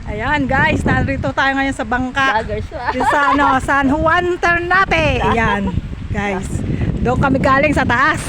Ayan guys, narito tayo ngayon sa bangka. Vloggers ba? Yung sa San Juan Ternate. Ayan guys, doon kami galing sa taas.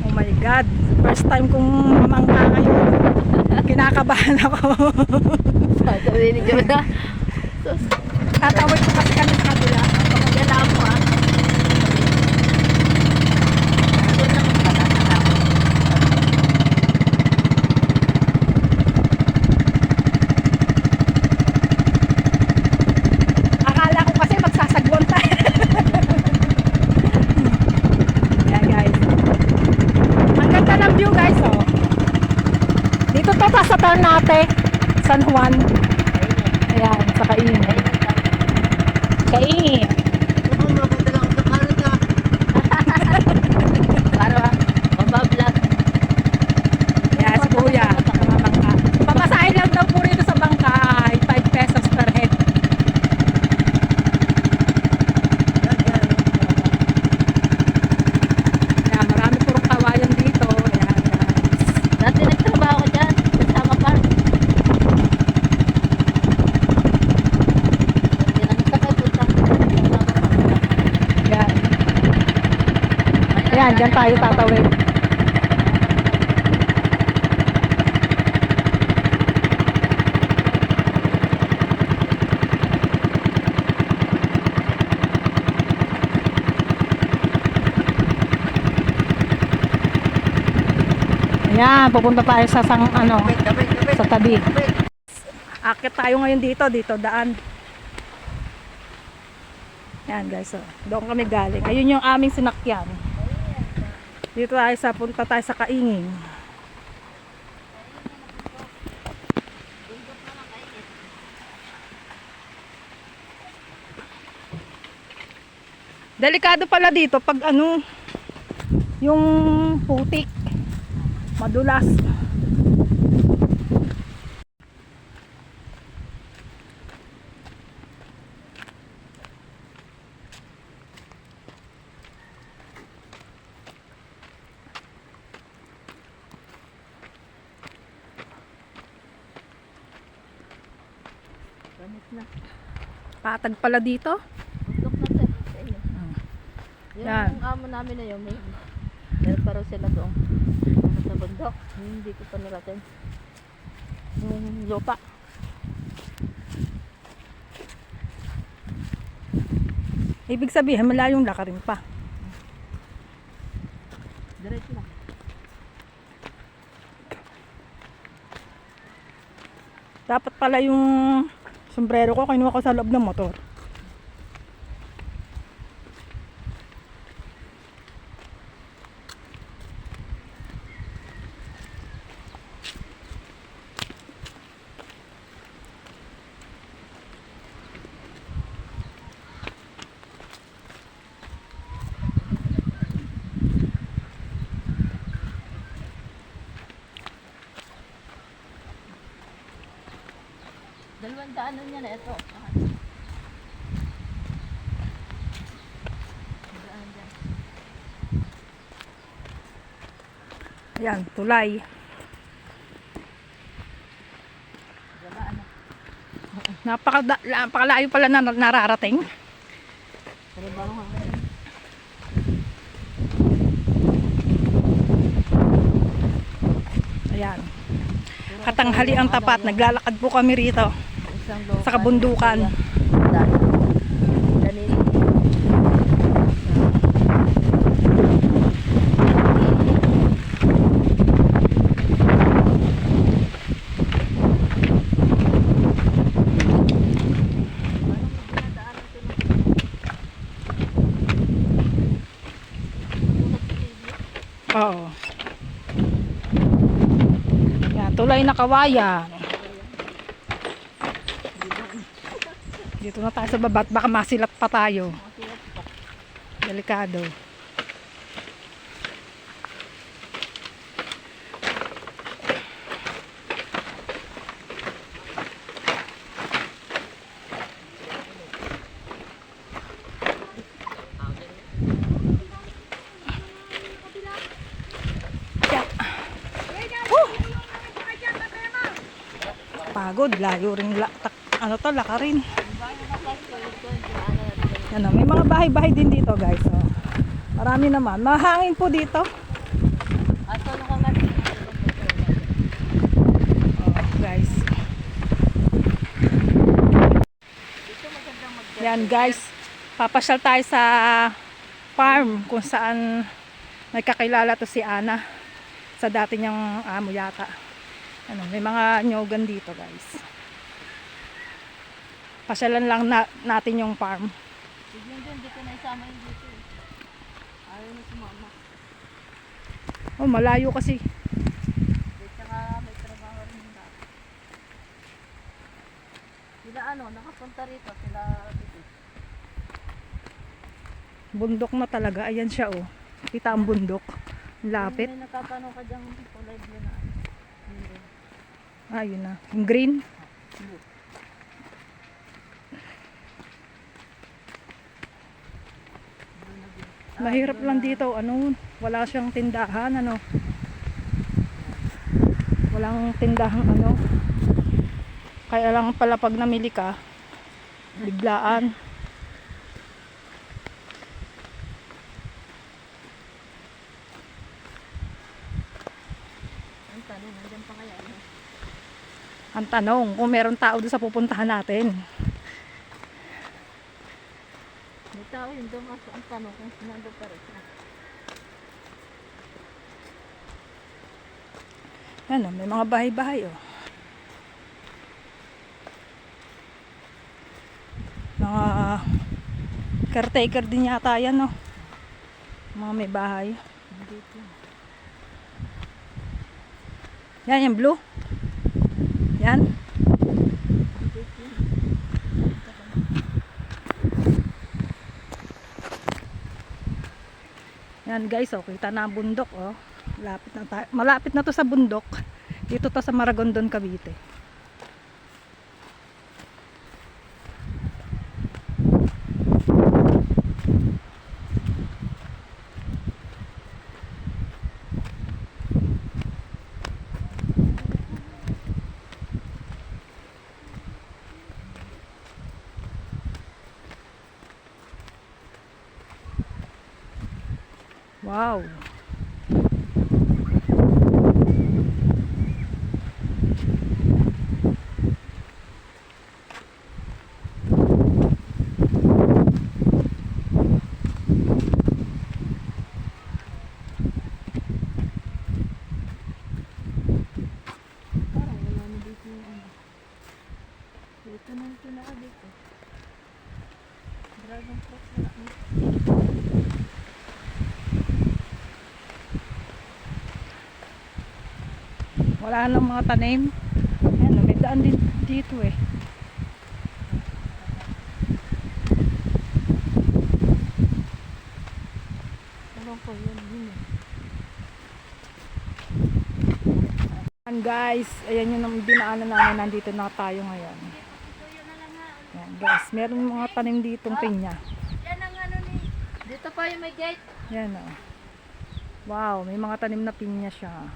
Oh my god, first time kong mamangka ngayon. Kinakabahan ako. Sabi ni Jonah. Tatawid ko kasi kami sa kabila. Pagkagala mo ah. Akala ko kasi magsasagwan tayo. Ayan guys, ang ganda ng view guys oh. Dito to sa Ternate, San Juan. Ayan, sa Kaingin. Kaingin. Para mabablog. Ayan, si Kuya. Bangka. Pamasahe lang daw po rito sa bangka ay 5 pesos per head. Ayan, marami purong kawayan dito. Ayan, guys. Dati nagtrabaho ko dyan. Kasama pa. Ayan. Ayan, dyan tayo tatawid. Ayan, pupunta tayo sa sa tabi. Akit tayo ngayon dito daan. Ayan guys, oh. Doon kami galing. Ayun yung aming sinakyan. Dito tayo punta tayo sa Kaingin. Delikado pala dito pag yung putik. Madulas. Patag pala dito. Bundok na tayo sa iyo. Yan. Yung amo namin na yun, meron pa raw sila doon. Sa bundok. Hindi ko pa narating. Yung lupa. Ibig sabihin, malayong lakarin pa. Diretso lang. Dapat pala yung sombrero ko kinuha ko sa loob ng motor. Dalawang daanan niya na ito. Daan dyan. Ayan, tulay. Galaan na. Napakalayo pala na nararating. Trabaho nga. Ayan. Katanghali ang tapat. Naglalakad po kami rito. Sa kabundukan. Oo. Yan, tulay na kawayan. Dito na tayo sa baba at baka masilat pa tayo. Delikado. Pagod, layo rin ano to, lakarin. Yung bahay na plastic, ito yung ano natin. Ano, may mga bahay-bahay din dito, guys. Oh. Marami naman. Mahangin po dito. Ato nung kagati. Oh, guys. Dito magandang mag Yan, guys. Papasyal tayo sa farm kung saan may kakilala to si Ana sa dati niyang amo yata. Ano, may mga nyogan dito, guys. Pasyalan lang natin yung farm. Bigyan dyan, di ko na isama yung dito eh. Ayaw na sumama. Oh, malayo kasi. Di tsaka may trabaho rin yung dati. Sila ano, nakapunta rito, sila dito. Bundok na talaga. Ayan siya, oh. Kita ang bundok. Lapit. May natatanong ka dyan kulay blue na. Hindi. Ah, yun na. Yung green. Blue. Mahirap lang dito. Ano, wala siyang tindahan, ano. Walang tindahan, ano. Kaya lang pala pag namili ka, biglaan. Ang tanong, nandyan pa kaya ano? Ang tanong, kung meron tao doon sa pupuntahan natin. May tao yun doon kaso ang tanong kung nandun pa rin siya. Ano, may mga bahay-bahay, oh. Mga caretaker din yata yan, no. Mga may bahay. Hindi po. Yan, yung blue. Yan. Hindi po. Yan, guys, oh. Kita na ang bundok, oh. Malapit na to sa bundok. Dito to sa Maragondon, Cavite. Wow. Parang wala na dito yung ano. Dito na ito naka dito. Dragon fruit na lang. Wala nang mga tanim. Ayan, may daan din dito, eh. Alam ko yun. Yun. Ayan, guys, ayan yung dinaanan namin. Nandito na tayo ngayon. Ayan, guys, meron mga tanim ditong pinya. Yan ang ano ni. Dito pa yung may gate. Yan, oh. Wow, may mga tanim na pinya siya.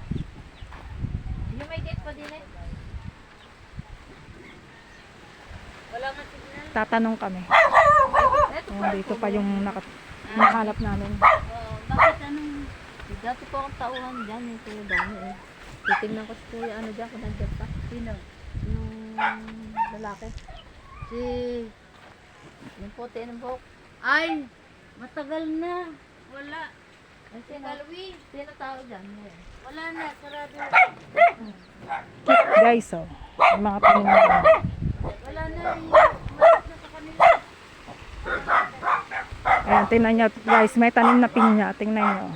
Yung may gate pa din eh. Wala nga signal. Tatanong kami. Ito Ayan, dito pa yung nakalap namin. Bakit anong... Dati po akong tauhan dyan. Ito yung dami eh. Titignan ko si kuya ano dyan kung nandiyan pa. Sino? Yung lalaki. Si... Yung puti ng buhok. Ay! Matagal na. Wala. Ay, sino? Sino tao dyan? Wala na. Sarado. Guys, oh. May mga tanim na. Wala na. Malas na sa kanila. Ayan, tingnan nyo, guys. May tanim na pinya. Tingnan nyo.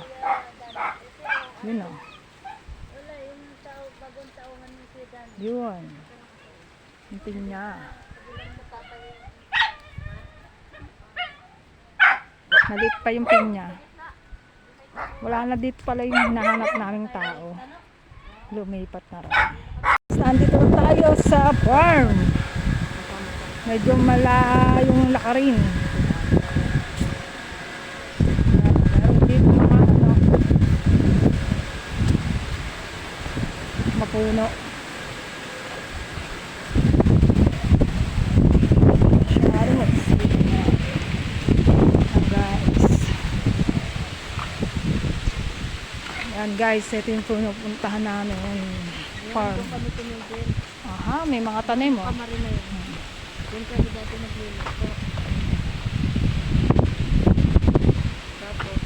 Yun, oh. Wala. Yung tao, bagong taongan ng kuya. Yun. Yung pinya. Maliit pa yung pinya. Wala na dito pala yung hinahanap naming tao. Lumipat na rin. Nandito na tayo sa farm. Medyo malayong lakarin. Meron dito mga ano, mapuno. Yan guys, ito yung pupuntahan namin. Farm. Doon kami tumigil. Aha, may mga tanim oh. Kamari na yun. Doon kami dati nagluluto. Tapos,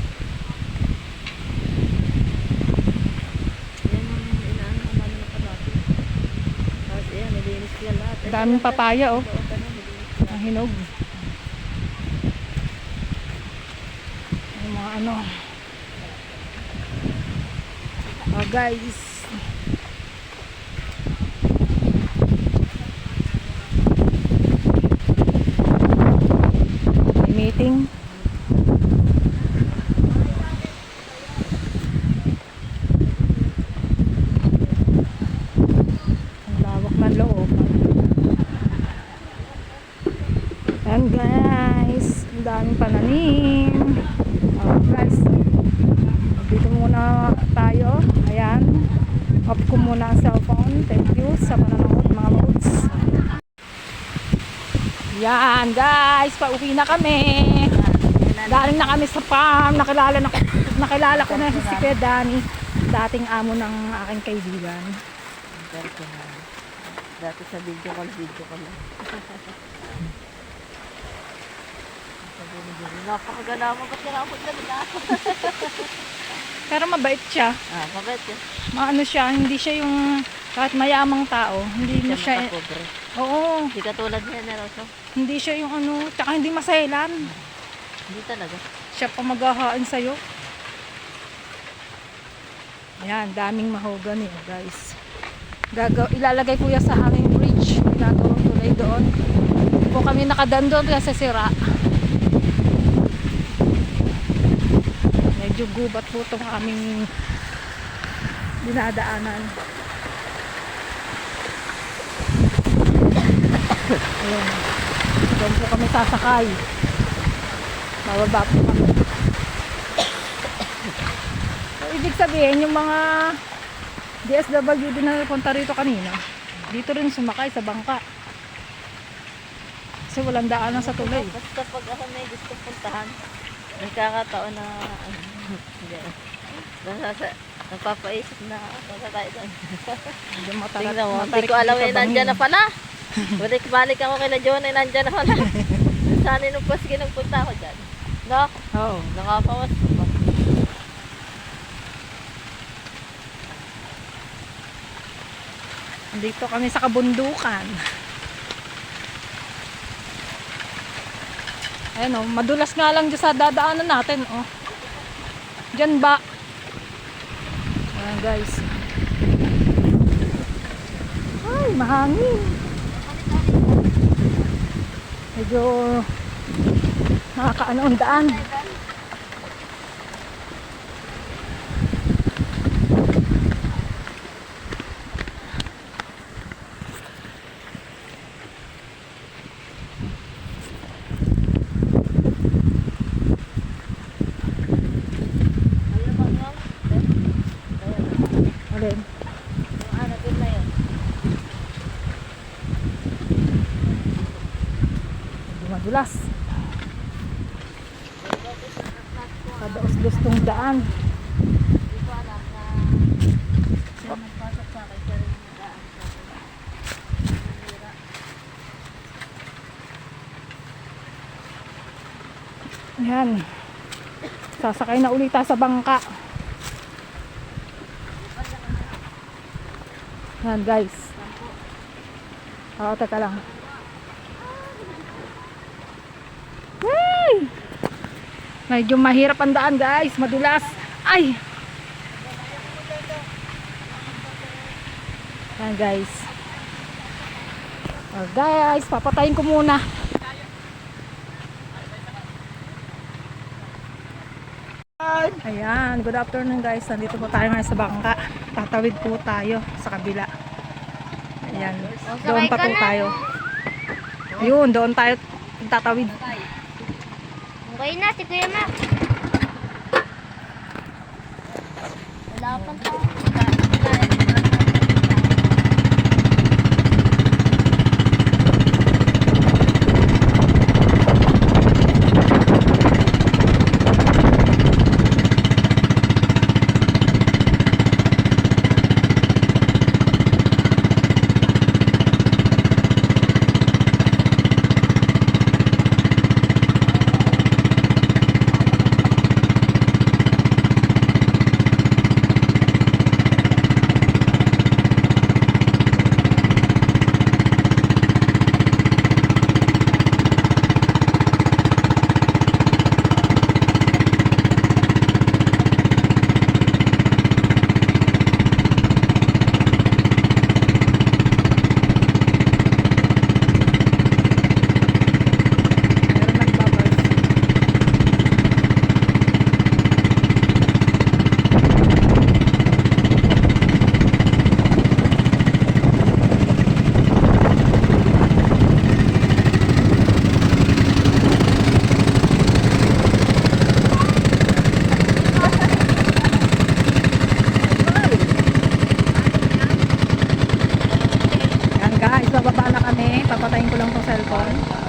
yan ang inaano ko namin na kalati. Tapos yan, nilinis sila lahat. Daming papaya oh. Oo, ganun, nilinis sila. Ang hinog. Yung mga ano. Oh guys. May meeting. Ang lawak ng loob. Ayan guys, ang daming pananim. Oh guys, dito muna tayo. Ayan, off ko muna ang cellphone. Thank you sa manonood mga mods. Yan guys, pauwi na kami. Galing na kami sa farm. Nakilala ko na si Kuya Danny, dating amo ng aking kaibigan. Dati sa video call lang. Napakaganda mo kasi nakapag na. Pero mabait siya. Mabait yun. Maano siya, hindi siya yung kahit mayamang tao, hindi mo siya. Makapobre. Oo, Hindi katulad niya na Rosso. hindi siya yung ano, tsaka hindi maselan. Hindi talaga. Siya pa maghahain sa'yo. Ayan, daming mahogany guys. Ilalagay ko yan sa aming bridge. Gagawin tulay doon. Hindi po kami nakadaan doon kasi sira. Medyo gubat po itong aming dinadaanan. Ayan. Doon po kami sasakay. Bababa po kami. So, ibig sabihin, yung mga DSWD na napunta rito kanina, dito rin sumakay sa bangka. Kasi walang daanan sa tulay. Basta pag ako may gusto puntahan, nagkakataon na nagpapaisip na punta tayo doon. Tingnan mo, hindi ko alam eh, nandyan na pala. Balik ako kay John ay nandyan na pala. Saan nung paski nagpunta ako dyan? No? Oo. Nakapawas ba? Dito kami sa kabundukan. Ayan o, madulas nga lang dyan sa dadaanan natin o. Dyan ba? Ayan guys. Ay, mahangin. Medyo nakakaano ang daan. Alin? Ano din na yun? Medyo madulas. Kadaos-dos tong daan. Hindi ko alam na siya nagpasok sa akin siya rin yung daan sa akin. Ayan. Sasakay na ulit tayo sa bangka. Ayan guys. Oo, teka lang. Hey! Medyo mahirap ang daan guys. Madulas. Ay! Ayan guys. Oh, guys, papatayin ko muna. Ayan, good afternoon guys. Nandito po tayo ngayon sa bangka. Tatawid po tayo sa kabila. Ayan, doon pa po tayo. Ayun, doon tayo tatawid. Okay na, si Kuya Mac. Wala pang tao. bababa na kami. Papatayin ko lang tong cellphone.